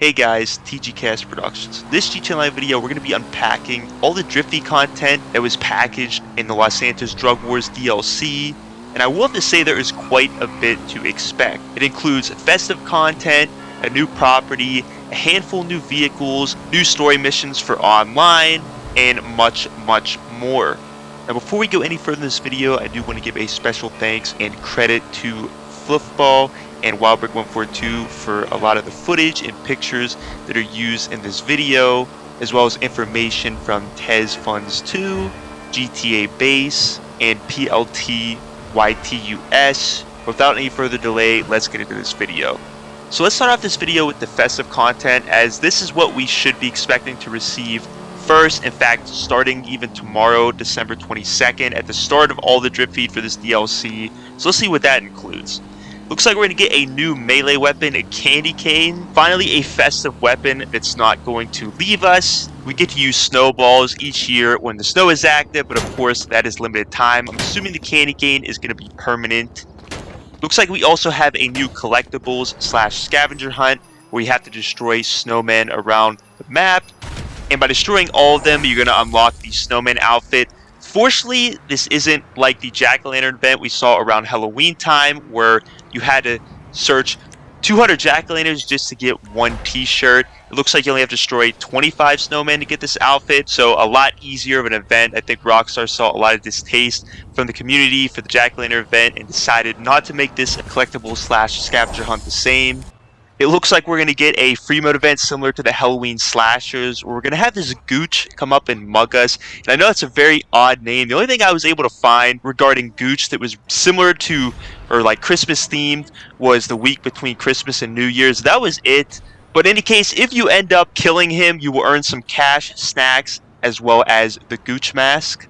Hey guys, TGKS Productions. This GTA Online video, we're going to be unpacking all the Drifty content that was packaged in the Los Santos Drug Wars DLC, and I will have to say there is quite a bit to expect. It includes festive content, a new property, a handful of new vehicles, new story missions for online, and much more. Now before we go any further in this video, I do want to give a special thanks and credit to Fluffball and Wildbrick142 for a lot of the footage and pictures that are used in this video, as well as information from Tez Funds 2, GTA Base, and PLT YTUS. Without any further delay, let's get into this video. So let's start off this video with the festive content, as this is what we should be expecting to receive first. In fact, starting even tomorrow, December 22nd, at the start of all the drip feed for this DLC. So let's see what that includes. Looks like we're going to get a new melee weapon, a candy cane. Finally, a festive weapon that's not going to leave us. We get to use snowballs each year when the snow is active, but of course that is limited time. I'm assuming the candy cane is going to be permanent. Looks like we also have a new collectibles / scavenger hunt where you have to destroy snowmen around the map. And by destroying all of them, you're going to unlock the snowman outfit. Fortunately, this isn't like the jack-o'-lantern event we saw around Halloween time, where you had to search 200 jack-o'-lanterns just to get one t-shirt. It looks like you only have to destroy 25 snowmen to get this outfit, so a lot easier of an event. I think Rockstar saw a lot of distaste from the community for the jack-o'-lantern event and decided not to make this a collectible / scavenger hunt the same. It looks like we're going to get a free mode event similar to the Halloween slashers, where we're going to have this Gooch come up and mug us. And I know it's a very odd name. The only thing I was able to find regarding Gooch that was similar to, or like Christmas themed, was the week between Christmas and New Year's. That was it. But in any case, if you end up killing him, you will earn some cash, snacks, as well as the Gooch mask.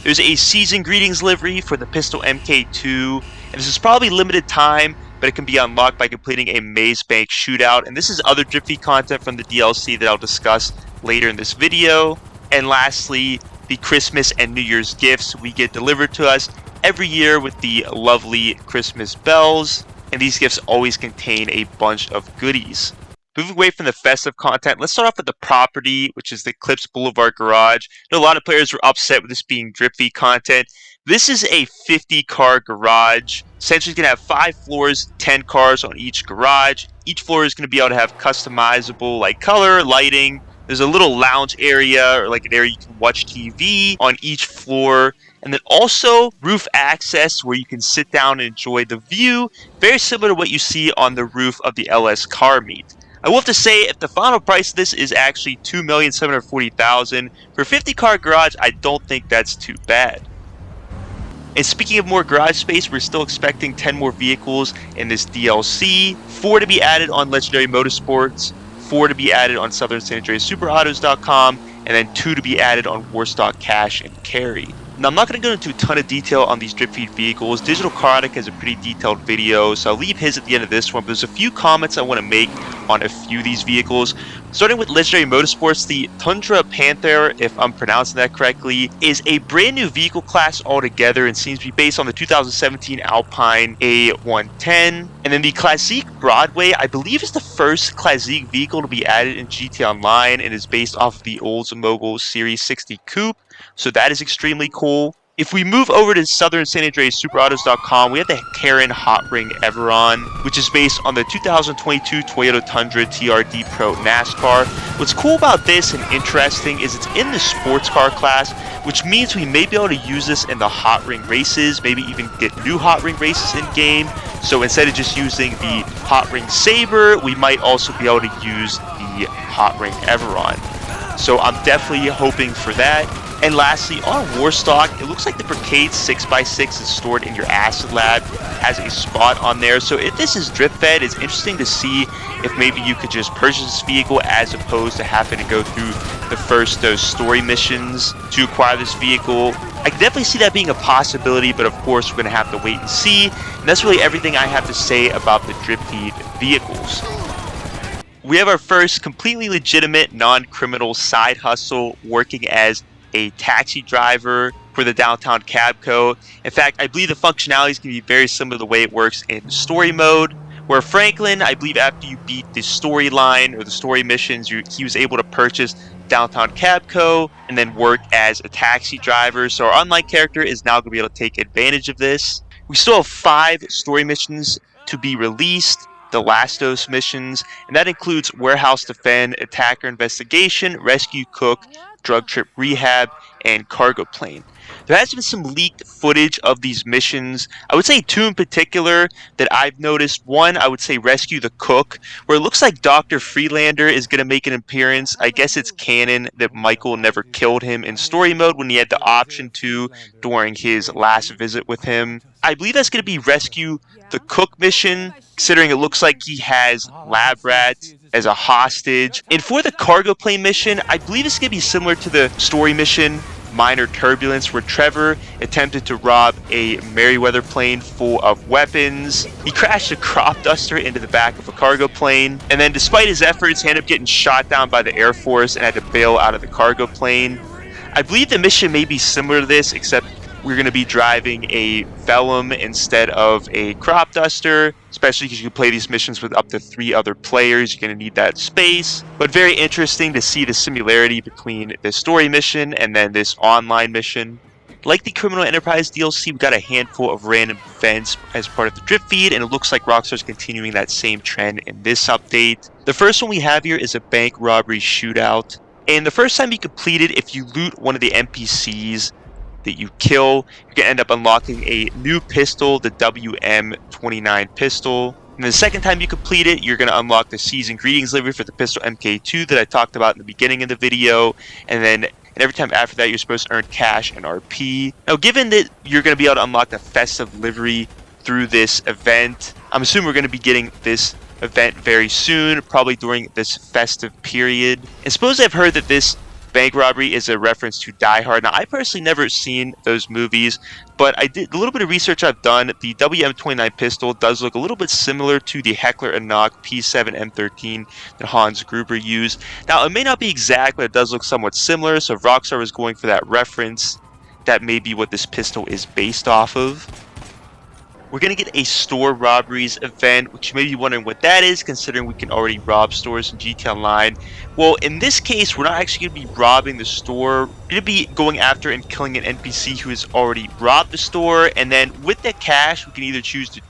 There's a season greetings livery for the Pistol MK2, and this is probably limited time, but it can be unlocked by completing a Maze Bank shootout. And this is other drip feed content from the DLC that I'll discuss later in this video. And lastly, the Christmas and New Year's gifts we get delivered to us every year with the lovely Christmas bells. And these gifts always contain a bunch of goodies. Moving away from the festive content, let's start off with the property, which is the Clips Boulevard Garage. I know a lot of players were upset with this being drip feed content. This is a 50-car garage. Essentially, it's going to have 5 floors, 10 cars on each garage. Each floor is going to be able to have customizable like color, lighting. There's a little lounge area, or like an area you can watch TV on each floor. And then also roof access where you can sit down and enjoy the view. Very similar to what you see on the roof of the LS car meet. I will have to say, if the final price of this is actually $2,740,000 for a 50-car garage, I don't think that's too bad. And speaking of more garage space, we're still expecting 10 more vehicles in this DLC, 4 to be added on Legendary Motorsports, 4 to be added on Southern San Andreas SuperAutos.com, and then 2 to be added on Warstock Cash and Carry. Now, I'm not going to go into a ton of detail on these drip feed vehicles. Digital Chronic has a pretty detailed video, so I'll leave his at the end of this one. But there's a few comments I want to make on a few of these vehicles. Starting with Legendary Motorsports, the Tundra Panther, if I'm pronouncing that correctly, is a brand new vehicle class altogether and seems to be based on the 2017 Alpine A110. And then the Classique Broadway, I believe, is the first Classique vehicle to be added in GTA Online and is based off of the Oldsmobile Series 60 Coupe. So that is extremely cool. If we move over to Southern San Andreas SuperAutos.com, we have the Karen Hot Ring Everon, which is based on the 2022 Toyota Tundra TRD Pro NASCAR. What's cool about this and interesting is it's in the sports car class, which means we may be able to use this in the hot ring races, maybe even get new hot ring races in game. So instead of just using the Hot Ring Sabre, we might also be able to use the Hot Ring Everon. So I'm definitely hoping for that. And lastly, on Warstock, it looks like the Brigade 6x6 is stored in your Acid Lab, has a spot on there. So if this is drip fed, it's interesting to see if maybe you could just purchase this vehicle as opposed to having to go through the first story missions to acquire this vehicle. I can definitely see that being a possibility, but of course we're going to have to wait and see. And that's really everything I have to say about the drip feed vehicles. We have our first completely legitimate non-criminal side hustle working as a taxi driver for the downtown cab co. In fact, I believe the functionality is going to be very similar to the way it works in story mode, Where Franklin, I believe after you beat the storyline or the story missions, he was able to purchase Downtown Cabco and then work as a taxi driver. So our online character is now going to be able to take advantage of this. We still have 5 story missions to be released, the Lastos missions, and that includes Warehouse Defend, Attacker Investigation, Rescue Cook, Drug Trip Rehab, and Cargo Plane. There has been some leaked footage of these missions. I would say 2 in particular that I've noticed. One, I would say Rescue the Cook, where it looks like Dr. Freelander is going to make an appearance. I guess it's canon that Michael never killed him in story mode when he had the option to during his last visit with him. I believe that's going to be Rescue the Cook mission, considering it looks like he has Lab Rat as a hostage. And for the Cargo Plane mission, I believe it's going to be similar to the story mission Minor Turbulence, where Trevor attempted to rob a Merryweather plane full of weapons. He crashed a crop duster into the back of a cargo plane, and then despite his efforts, he ended up getting shot down by the Air Force and had to bail out of the cargo plane. I believe the mission may be similar to this, except we're going to be driving a Vellum instead of a crop duster, especially because you can play these missions with up to 3 other players. You're going to need that space. But very interesting to see the similarity between this story mission and then this online mission. Like the Criminal Enterprise DLC, we got a handful of random events as part of the drip feed, and it looks like Rockstar's continuing that same trend in this update. The first one we have here is a bank robbery shootout. And the first time you complete it, if you loot one of the NPCs that you kill, you're going to end up unlocking a new pistol, the WM-29 pistol. And the second time you complete it, you're going to unlock the Season Greetings livery for the pistol MK2 that I talked about in the beginning of the video. And every time after that, you're supposed to earn cash and RP. Now, given that you're going to be able to unlock the Festive livery through this event, I'm assuming we're going to be getting this event very soon, probably during this festive period. And suppose I've heard that this bank robbery is a reference to Die Hard. Now, I personally never seen those movies, but I did a little bit of research I've done. The WM-29 pistol does look a little bit similar to the Heckler & Koch P7 M13 that Hans Gruber used. Now, it may not be exact, but it does look somewhat similar, so if Rockstar was going for that reference, that may be what this pistol is based off of. We're going to get a store robberies event, which you may be wondering what that is, considering we can already rob stores in GT Online. Well, in this case, we're not actually going to be robbing the store. We're going to be going after and killing an NPC who has already robbed the store, and then with the cash, we can either choose to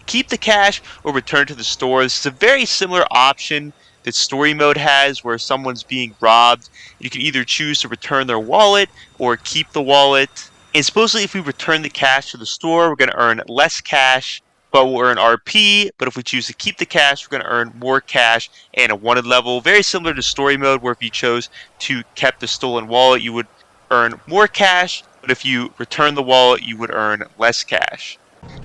keep the cash or return to the store. This is a very similar option that story mode has, where someone's being robbed. You can either choose to return their wallet or keep the wallet. And supposedly if we return the cash to the store, we're going to earn less cash, but we'll earn RP. But if we choose to keep the cash, we're going to earn more cash and a wanted level. Very similar to story mode, where if you chose to keep the stolen wallet, you would earn more cash. But if you return the wallet, you would earn less cash.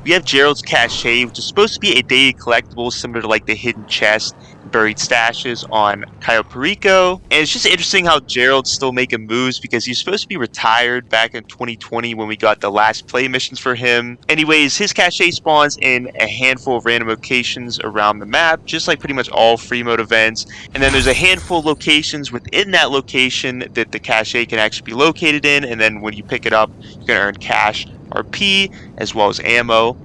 We have Gerald's Cache, which is supposed to be a daily collectible similar to like the hidden chest and buried stashes on Cayo Perico. And it's just interesting how Gerald's still making moves, because he's supposed to be retired back in 2020 when we got the last play missions for him. Anyways, his cache spawns in a handful of random locations around the map, just like pretty much all free mode events. And then there's a handful of locations within that location that the cache can actually be located in, and then when you pick it up, you're going to earn cash, RP, as well as ammo.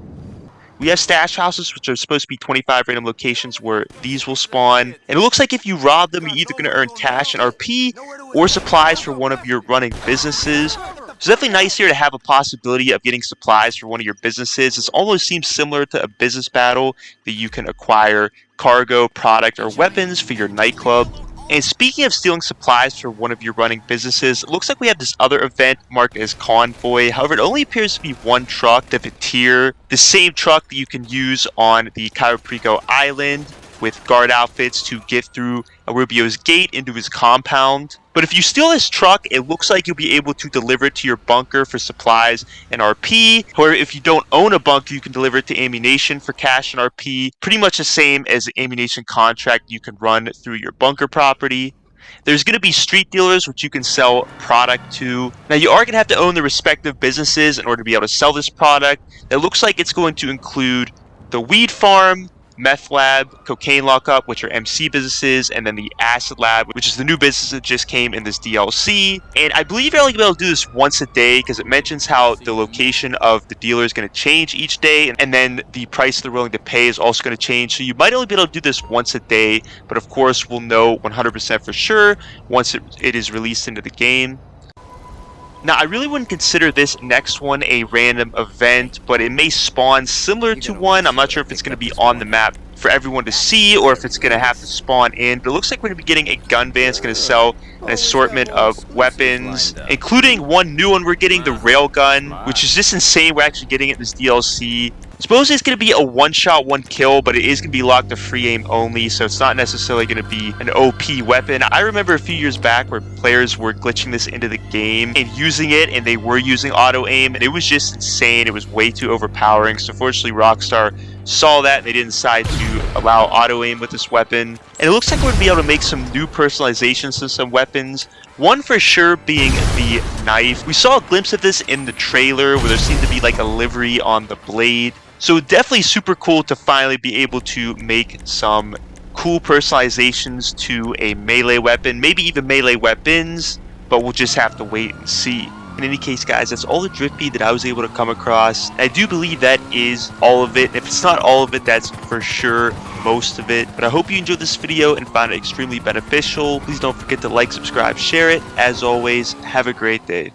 We have stash houses, which are supposed to be 25 random locations where these will spawn. And it looks like if you rob them, you're either going to earn cash and RP or supplies for one of your running businesses. It's definitely nice here to have a possibility of getting supplies for one of your businesses. This almost seems similar to a business battle that you can acquire cargo, product, or weapons for your nightclub. And speaking of stealing supplies for one of your running businesses, it looks like we have this other event marked as Convoy. However, it only appears to be one truck, the Vitir, the same truck that you can use on the Cayo Perico Island with guard outfits to get through Rubio's gate into his compound. But if you steal this truck, it looks like you'll be able to deliver it to your bunker for supplies and RP. However, if you don't own a bunker, you can deliver it to Ammunition for cash and RP. Pretty much the same as the Ammunition contract you can run through your bunker property. There's going to be street dealers, which you can sell product to. Now, you are going to have to own the respective businesses in order to be able to sell this product. It looks like it's going to include the weed farm, Meth Lab, Cocaine Lockup, which are MC businesses, and then the Acid Lab, which is the new business that just came in this DLC. And I believe you're only going to be able to do this once a day because it mentions how the location of the dealer is going to change each day, and then the price they're willing to pay is also going to change. So you might only be able to do this once a day, but of course we'll know 100% for sure once it is released into the game. Now, I really wouldn't consider this next one a random event, but it may spawn similar to one. I'm not sure if it's going to be on the map for everyone to see or if it's going to have to spawn in, but it looks like we're going to be getting a gun van. It's going to sell an assortment of weapons, including one new one we're getting, the railgun, which is just insane. We're actually getting it in this DLC. Supposedly it's going to be a one-shot, one-kill, but it is going to be locked to free aim only, so it's not necessarily going to be an OP weapon. I remember a few years back where players were glitching this into the game and using it, and they were using auto-aim, and it was just insane. It was way too overpowering, so fortunately Rockstar saw that, and they didn't decide to allow auto-aim with this weapon. And it looks like we're going to be able to make some new personalizations to some weapons. One for sure being the knife. We saw a glimpse of this in the trailer where there seemed to be like a livery on the blade. So definitely super cool to finally be able to make some cool personalizations to a melee weapon, maybe even melee weapons, but we'll just have to wait and see. In any case, guys, that's all the drift feed that I was able to come across. I do believe that is all of it. If it's not all of it, that's for sure most of it. But I hope you enjoyed this video and found it extremely beneficial. Please don't forget to like, subscribe, share it. As always, have a great day.